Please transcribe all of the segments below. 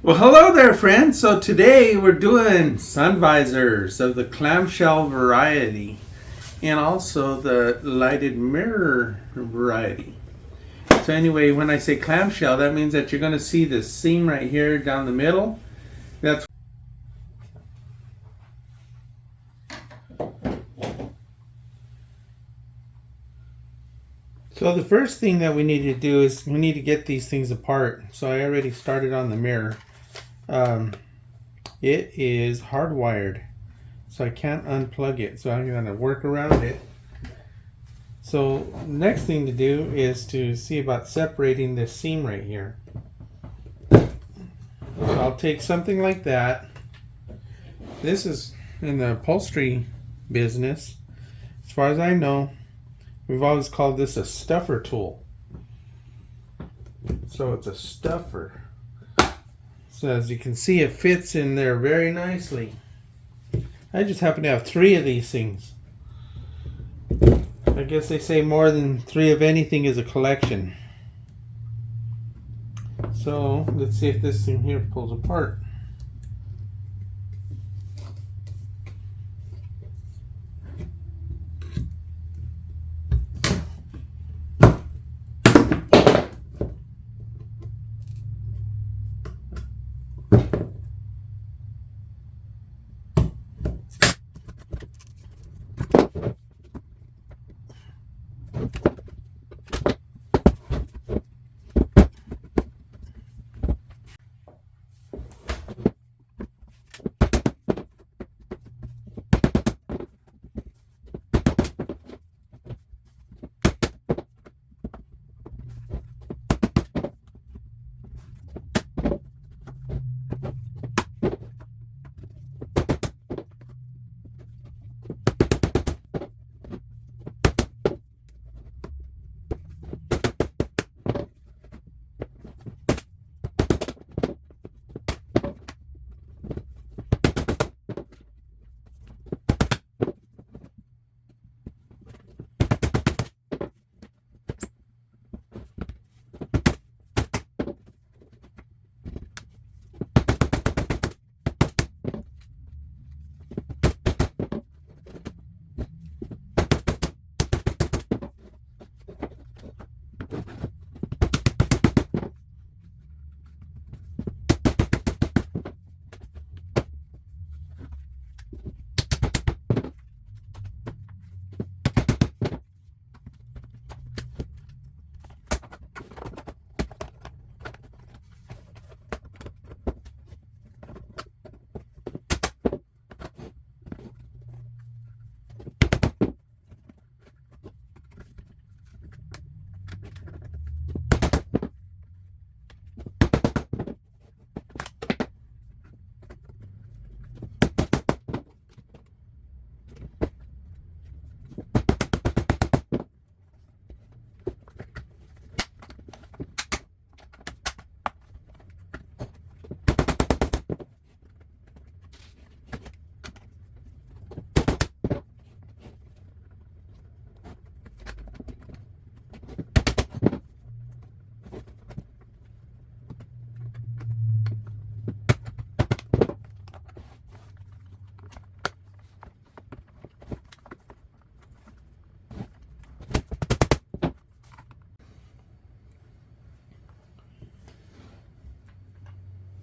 Well, hello there, friends. So today we're doing sun visors of the clamshell variety and also the lighted mirror variety. So anyway, when I say clamshell, that means that you're going to see this seam right here down the middle. That's So the first thing that we need to do is we need to get these things apart. So I already started on the mirror. It is hardwired, so I can't unplug it. So I'm going to work around it. So next thing to do is to see about separating this seam right here. So I'll take something like that. This is in the upholstery business. As far as I know, we've always called this a stuffer tool. So it's a stuffer. So as you can see, it fits in there very nicely. I just happen to have 3 of these things. I guess they say more than 3 of anything is a collection. So let's see if this thing here pulls apart.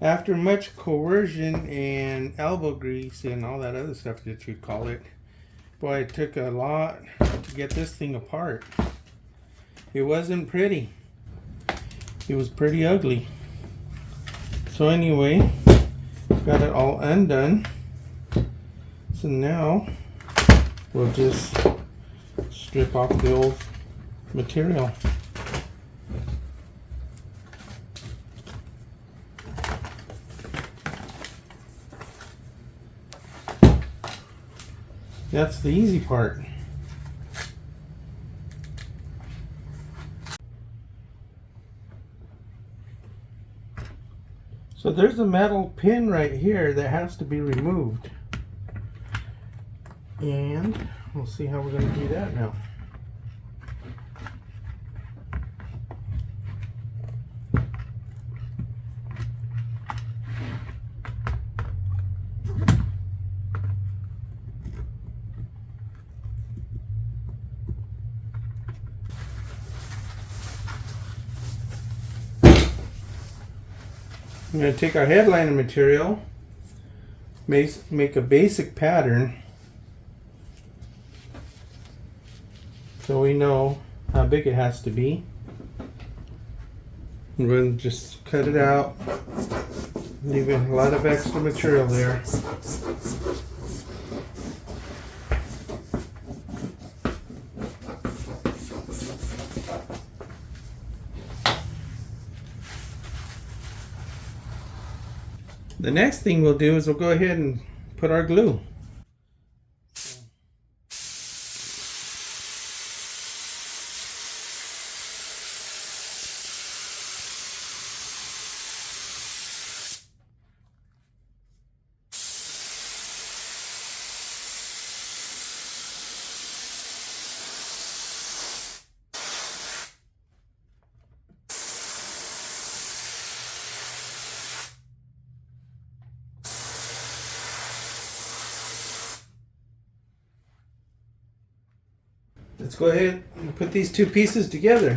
After much coercion and elbow grease and all that other stuff that you call it, boy, it took a lot to get this thing apart. It wasn't pretty. It was pretty ugly. So anyway, got it all undone. So now we'll just strip off the old material. That's the easy part. So there's a metal pin right here that has to be removed. And we'll see how we're going to do that now. I'm going to take our headliner material, make a basic pattern so we know how big it has to be. And we'll just cut it out, leaving a lot of extra material there. The next thing we'll do is we'll go ahead and put our glue. Let's go ahead and put these two pieces together.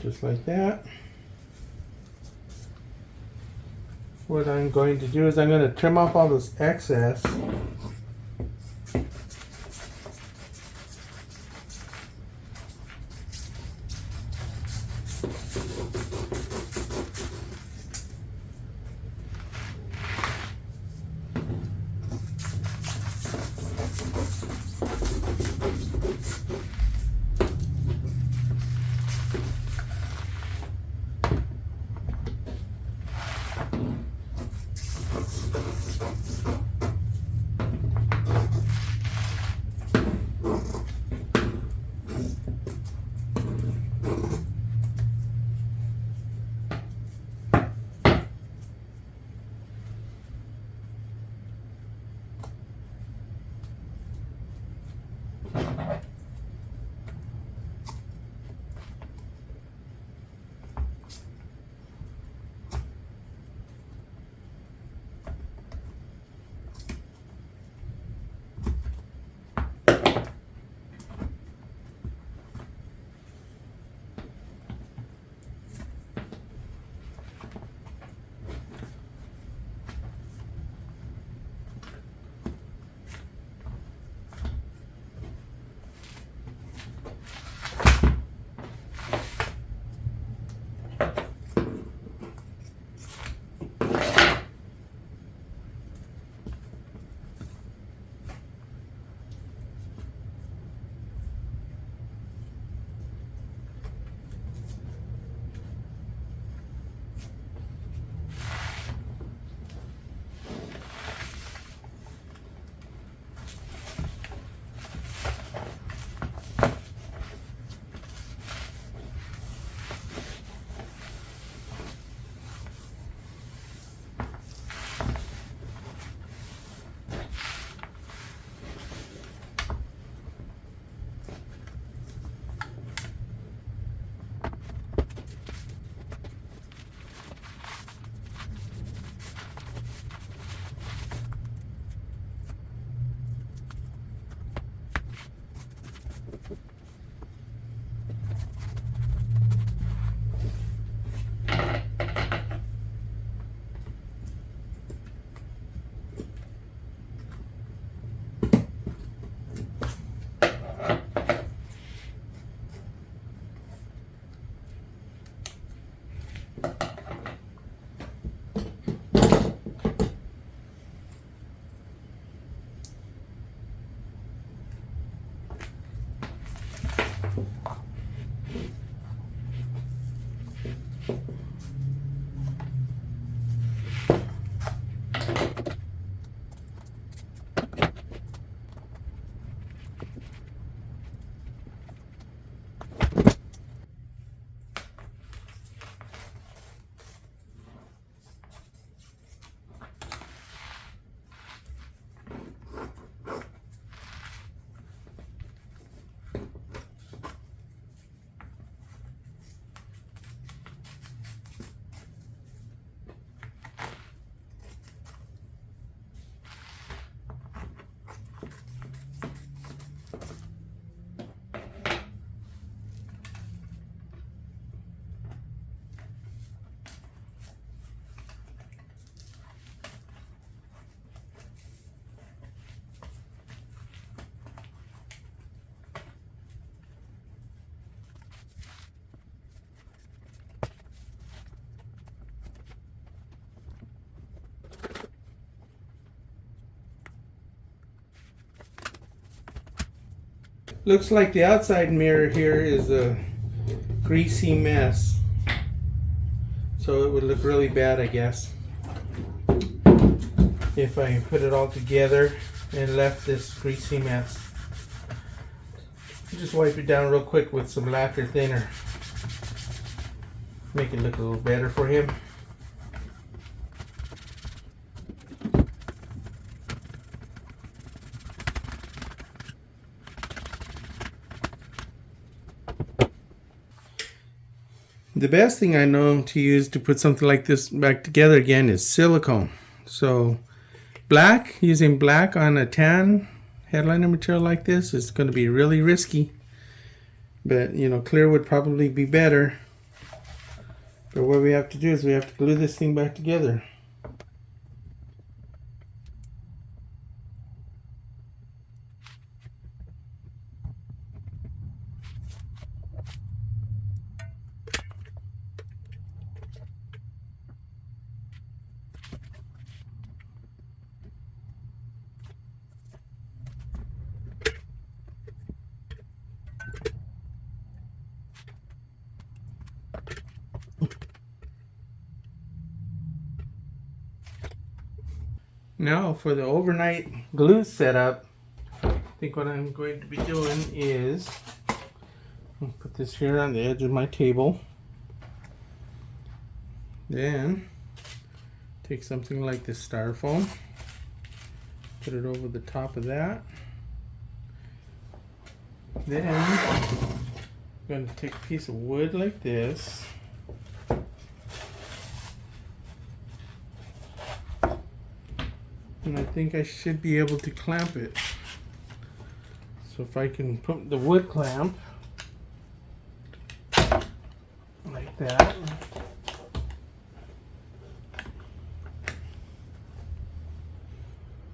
Just like that. What I'm going to do is I'm going to trim off all this excess. Looks like the outside mirror here is a greasy mess. So it would look really bad, I guess, if I put it all together and left this greasy mess. Just wipe it down real quick with some lacquer thinner. Make it look a little better for him. The best thing I know to use to put something like this back together again is silicone. So black, using black on a tan headliner material like this is going to be really risky. But you know, clear would probably be better. But what we have to do is we have to glue this thing back together. Now for the overnight glue setup, I think what I'm going to be doing is I'll put this here on the edge of my table. Then take something like this styrofoam, put it over the top of that. Then I'm going to take a piece of wood like this. And I think I should be able to clamp it. So if I can put the wood clamp like that.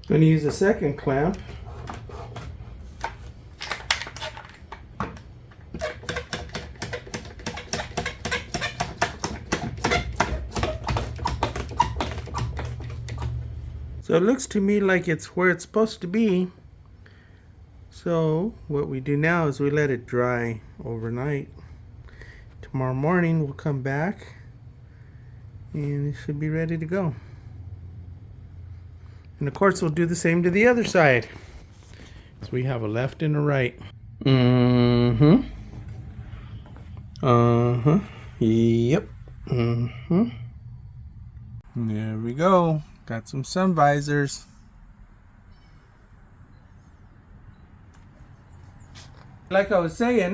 I'm going to use a second clamp. So it looks to me like it's where it's supposed to be. So what we do now is we let it dry overnight. Tomorrow morning we'll come back and it should be ready to go. And of course we'll do the same to the other side. So we have a left and a right. Yep. There we go. Got some sun visors. Like I was saying,